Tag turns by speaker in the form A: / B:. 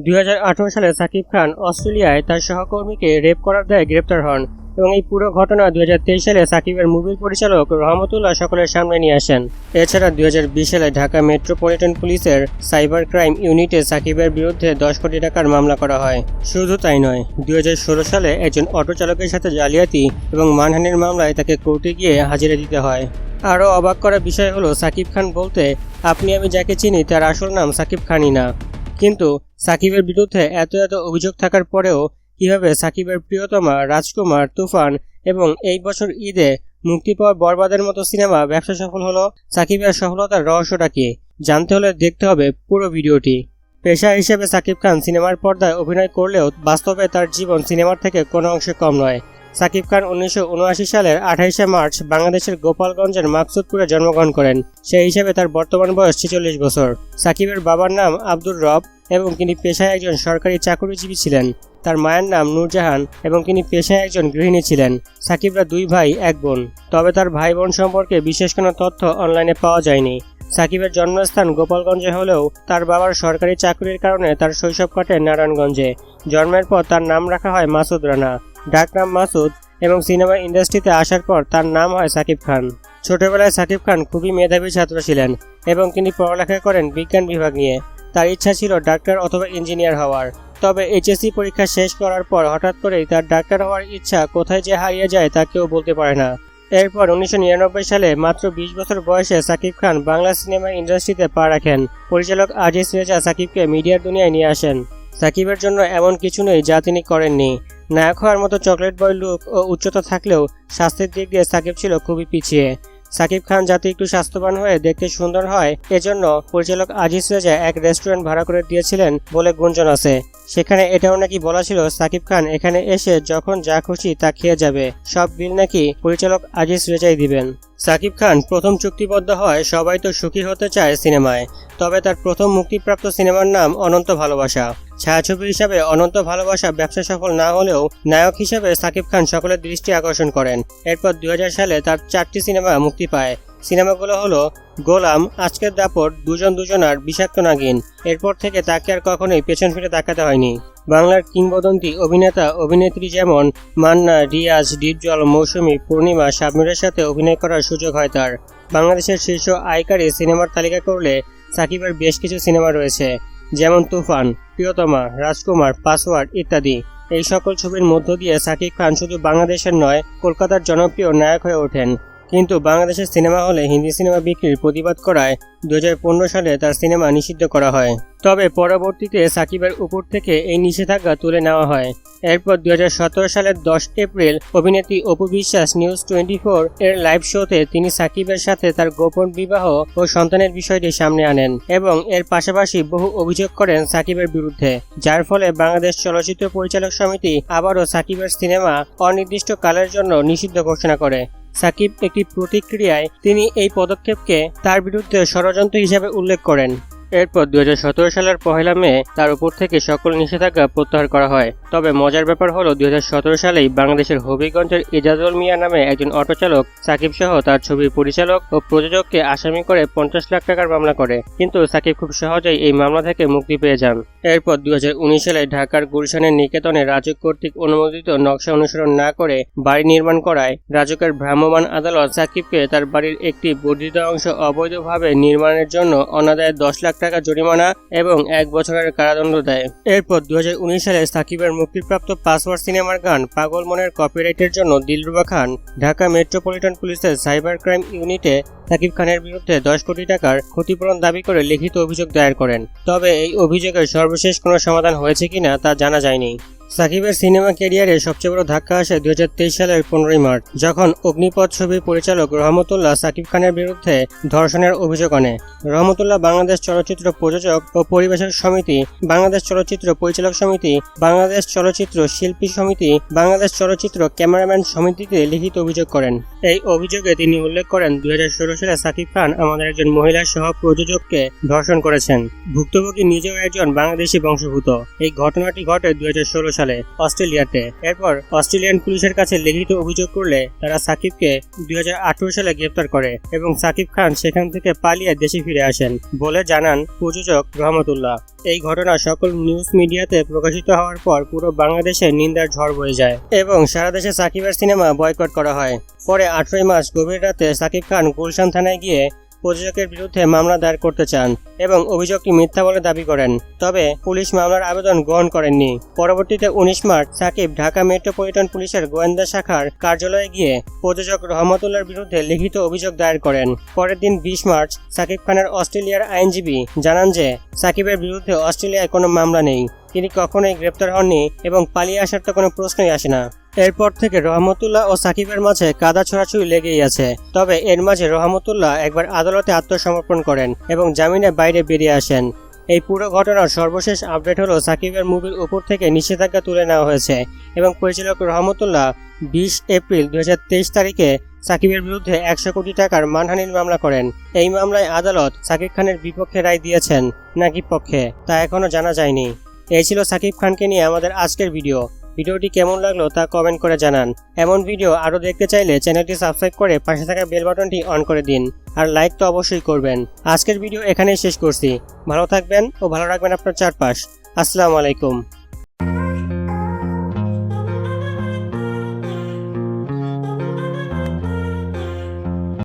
A: 2018 সালে সাকিব খান অস্ট্রেলিয়ায় তার সহকর্মীকে রেপ করার দায়ে গ্রেপ্তার হন এবং এই পুরো ঘটনা 2023 সালে সাকিবের মুভির পরিচালক রহমতুল্লাহ সকলের সামনে নিয়ে আসেন। এছাড়া 2020 সালে ঢাকা মেট্রোপলিটন পুলিশের সাইবার ক্রাইম ইউনিটে সাকিবের বিরুদ্ধে 10 কোটি টাকার মামলা করা হয়। শুধু তাই নয়, 2016 সালে একজন অটো চালকের সাথে জালিয়াতি এবং মানহানির মামলায় তাকে কোর্টে গিয়ে হাজিরা দিতে হয়। আরও অবাক করা বিষয় হলো, সাকিব খান বলতে আপনি আমি যাকে চিনি তার আসল নাম সাকিব খানই না। কিন্তু সাকিবের বিরুদ্ধে এত অভিযোগ থাকার পরেও কিভাবে সাকিবের প্রিয়তমা রাজকুমার, তুফান এবং এই বছর ঈদে মুক্তি পাওয়া বরবাদের মতো সিনেমা ব্যবসা সফল হলো? সাকিবের সফলতার রহস্যটা কি? জানতে হলে দেখতে হবে পুরো ভিডিওটি। পেশা হিসেবে সাকিব খান সিনেমার পর্দায় অভিনয় করলেও বাস্তবে তার জীবন সিনেমার থেকে কোনো অংশে কম নয়। সাকিব খান 1979 সালের 28শে মার্চ বাংলাদেশের গোপালগঞ্জের মাকসুদপুরে জন্মগ্রহণ করেন। সেই হিসেবে তার বর্তমান বয়স 46 বছর। সাকিবের বাবার নাম আব্দুর রব এবং তিনি পেশায় একজন সরকারি চাকরিজীবী ছিলেন। তার মায়ের নাম নূরজাহান এবং তিনি পেশায় একজন গৃহিণী ছিলেন। সাকিবরা 2 ভাই 1 বোন, তবে তার ভাই বোন সম্পর্কে বিশেষ কোনো তথ্য অনলাইনে পাওয়া যায়নি। সাকিবের জন্মস্থান গোপালগঞ্জে হলেও তার বাবার সরকারি চাকরির কারণে তার শৈশব কাটে নারায়ণগঞ্জে। জন্মের পর তার নাম রাখা হয় মাসুদ রানা, ডাকনাম মাসুদ, এবং সিনেমা ইন্ডাস্ট্রিতে আসার পর তার নাম হয় সাকিব খান। ছোটবেলায় সাকিব খান খুবই মেধাবী ছাত্র ছিলেন এবং তিনি পড়ালেখা করেন বিজ্ঞান বিভাগ নিয়ে। তার ইচ্ছা ছিল ডাক্তার অথবা ইঞ্জিনিয়ার হওয়ার। তবে এইচএসসি পরীক্ষা শেষ করার পর হঠাৎ করেই তার ডাক্তার হওয়ার ইচ্ছা কোথায় যে হারিয়ে যায় তা কেউ বলতে পারে না। এরপর 1999 সালে মাত্র 20 বছর বয়সে সাকিব খান বাংলা সিনেমা ইন্ডাস্ট্রিতে পা রাখেন। পরিচালক আজিজ রেজা সাকিবকে মিডিয়ার দুনিয়ায় নিয়ে আসেন। সাকিবের জন্য এমন কিছু নেই যা তিনি করেননি। নায়ক হওয়ার মতো চকলেট বয় লুক ও উচ্চতা থাকলেও স্বাস্থ্যের দিক দিয়ে সাকিব ছিল খুবই পিছিয়ে। সাকিব খান যাতে একটু স্বাস্থ্যবান হয়ে দেখতে সুন্দর হয়, এজন্য পরিচালক আজিজ রেজা এক রেস্টুরেন্ট ভাড়া করে দিয়েছিলেন বলে গুঞ্জন আছে। সেখানে এটাও নাকি বলা ছিল সাকিব খান এখানে এসে যখন যা খুশি তা খেয়ে যাবে, সব বিল নাকি পরিচালক আজিজ রেজাই দিবেন। সাকিব খান প্রথম চুক্তিবদ্ধ হয় সবাই তো সুখী হতে চায় সিনেমায়, তবে তার প্রথম মুক্তিপ্রাপ্ত সিনেমার নাম অনন্ত ভালোবাসা। ছায়াছবি হিসাবে অনন্ত ভালোবাসা ব্যবসা সফল না হলেও নায়ক হিসাবে সাকিব খান সকলের দৃষ্টি আকর্ষণ করেন। এরপর 2000 সালে তার 4টি সিনেমা মুক্তি পায়। সিনেমাগুলো হলো গোলাম, আজকের দাপট, দুজন দুজনার, বিষাক্ত নাগিন। এরপর থেকে তাকে আর কখনোই পেছন ফিরে তাকাতে হয়নি। বাংলার কিংবদন্তি অভিনেতা অভিনেত্রী যেমন মান্না, রিয়াজ, ডিপজল, মৌসুমী, পূর্ণিমা, শাবনূরের সাথে অভিনয় করার সুযোগ হয় তার। বাংলাদেশের শীর্ষ আয়কারী সিনেমার তালিকা করলে সাকিবের বেশ কিছু সিনেমা রয়েছে, যেমন তুফান, প্রিয়তমা, রাজকুমার, পাসওয়ার্ড ইত্যাদি। এই সকল ছবির মধ্য দিয়ে সাকিব খান শুধু বাংলাদেশের নয়, কলকাতার জনপ্রিয় নায়ক হয়ে ওঠেন। কিন্তু বাংলাদেশের সিনেমা হলে হিন্দি সিনেমা বিক্রির প্রতিবাদ করায় 2015 সালে তার সিনেমা নিষিদ্ধ করা হয়। তবে পরবর্তীতে সাকিবের উপর থেকে এই নিষেধাজ্ঞা তুলে নেওয়া হয়। এরপর 2017 সালের 10 এপ্রিল অভিনেত্রী অপু বিশ্বাস নিউজ 24 এর লাইভ শোতে তিনি সাকিবের সাথে তার গোপন বিবাহ ও সন্তানের বিষয়টি সামনে আনেন এবং এর পাশাপাশি বহু অভিযোগ করেন সাকিবের বিরুদ্ধে, যার ফলে বাংলাদেশ চলচ্চিত্র পরিচালক সমিতি আবারও সাকিবের সিনেমা অনির্দিষ্টকালের জন্য নিষিদ্ধ ঘোষণা করে। সাকিব একটি প্রতিক্রিয়ায় তিনি এই পদক্ষেপকে তার বিরুদ্ধে ষড়যন্ত্র হিসেবে উল্লেখ করেন। এরপর 2017 সালের 1 মে তার উপর থেকে সকল নিষেধাজ্ঞা প্রত্যাহার করা হয়। তবে মজার ব্যাপার হলো 2017 সালেই বাংলাদেশের হবিগঞ্জের এজাজুল মিয়া নামে একজন অটো চালক সাকিব সহ তার ছবির পরিচালক ও প্রযোজককে আসামি করে 50 লাখ টাকার মামলা করে, কিন্তু সাকিব খুব সহজেই এই মামলা থেকে মুক্তি পেয়ে যান। এরপর 2019 সালে ঢাকার গুলশানের নিকেতনে রাজুক কর্তৃক অনুমোদিত নকশা অনুসরণ না করে বাড়ি নির্মাণ করায় রাজুকের ভ্রাম্যমাণ আদালত সাকিবকে তার বাড়ির একটি বর্ধিত অংশ অবৈধভাবে নির্মাণের জন্য অনাদায়ে 10 লাখ টাকা জরিমানা এবং 1 বছরের কারাদণ্ড দেয়। এরপর 2019 সালে সাকিবের মুক্তিপ্রাপ্ত পাসওয়ার্ড সিনেমার গান পাগল মনের কপিরাইটের জন্য দিলরুবা খান ঢাকা মেট্রোপলিটন পুলিশের সাইবার ক্রাইম ইউনিটে সাকিব খানের বিরুদ্ধে 10 কোটি টাকার ক্ষতিপূরণ দাবি করে লিখিত অভিযোগ দায়ের করেন। তবে এই অভিযোগের সর্বশেষ কোনো সমাধান হয়েছে কিনা তা জানা যায়নি। সাকিবের সিনেমা ক্যারিয়ারে সবচেয়ে বড় ধাক্কা আসে 2023 সালের 15 মার্চ, যখন অগ্নিপথ ছবির পরিচালক রহমতুল্লাহ সাকিব খানের বিরুদ্ধে ধর্ষণের অভিযোগ আনে। রহমতুল্লাহ বাংলাদেশ চলচ্চিত্র প্রযোজক ও পরিবেশক সমিতি, বাংলাদেশ চলচ্চিত্র পরিচালক সমিতি, বাংলাদেশ চলচ্চিত্র শিল্পী সমিতি, বাংলাদেশ চলচ্চিত্র ক্যামেরাম্যান সমিতিতে লিখিত অভিযোগ করেন। এই অভিযোগে তিনি উল্লেখ করেন 2016 সালে সাকিব খান আমাদের একজন মহিলা সহ প্রযোজককে ধর্ষণ করেছেন। ভুক্তভোগী নিজেও একজন বাংলাদেশি বংশোদ্ভূত। এই ঘটনাটি ঘটে 2016 সালে অস্ট্রেলিয়াতে। এরপর অস্ট্রেলিয়ান পুলিশের কাছে লিখিত অভিযোগ করলে তারা সাকিবকে 2018 সালে গ্রেপ্তার করে এবং সাকিব খান সেখান থেকে পালিয়ে দেশে ফিরে আসেন বলে জানান প্রযোজক রহমতুল্লাহ। এই ঘটনা সকল নিউজ মিডিয়াতে প্রকাশিত হওয়ার পর পুরো বাংলাদেশে নিন্দার ঝড় বয়ে যায় এবং সারা দেশে সাকিবের সিনেমা বয়কট করা হয়। পরে 18 মার্চ গভীর রাতে সাকিব খান গুলশান থানায় গিয়ে প্রযোজকের বিরুদ্ধে মামলা দায়ের করতে চান এবং অভিযোগটি মিথ্যা বলে দাবি করেন। তবে পুলিশ মামলার আবেদন গ্রহণ করেননি। পরবর্তীতে 19 মার্চ সাকিব ঢাকা মেট্রোপলিটন পুলিশের গোয়েন্দা শাখার কার্যালয়ে গিয়ে প্রযোজক রহমতুল্লাহর বিরুদ্ধে লিখিত অভিযোগ দায়ের করেন। পরের দিন 20 মার্চ সাকিব খানের অস্ট্রেলিয়ার আইনজীবী জানান যে সাকিবের বিরুদ্ধে অস্ট্রেলিয়ায় কোনো মামলা নেই, তিনি কখনোই গ্রেপ্তার হননি এবং পালিয়ে আসার তো কোনো প্রশ্নই আসে না। এরপর থেকে রহমতুল্লাহ ও সাকিবের মাঝে কাদা ছোড়াছুড়ি লেগেই আছে। তবে এর মাঝে রহমতুল্লাহ একবার আদালতে আত্মসমর্পণ করেন এবং জামিনে বাইরে বেরিয়ে আসেন। এই পুরো ঘটনার সর্বশেষ আপডেট হলো সাকিবের মুভির উপর থেকে নিষেধাজ্ঞা তুলে নেওয়া হয়েছে এবং পরিচালক রহমতুল্লাহ 20 এপ্রিল 2023 তারিখে সাকিবের বিরুদ্ধে 100 কোটি টাকার মানহানির মামলা করেন। এই মামলায় আদালত সাকিব খানের বিপক্ষে রায় দিয়েছেন নাকি পক্ষে তা এখনও জানা যায়নি। এই ছিল সাকিব খানকে নিয়ে আমাদের আজকের ভিডিওটি কেমন লাগলো তা কমেন্ট করে জানান। এমন ভিডিও আরও দেখতে চাইলে চ্যানেলটি সাবস্ক্রাইব করে পাশে থাকা বেল বাটনটি অন করে দিন আর লাইক তো অবশ্যই করবেন। আজকের ভিডিও এখানেই শেষ করছি। ভালো থাকবেন ও ভালো রাখবেন আপনার চারপাশ। আসসালামু আলাইকুম।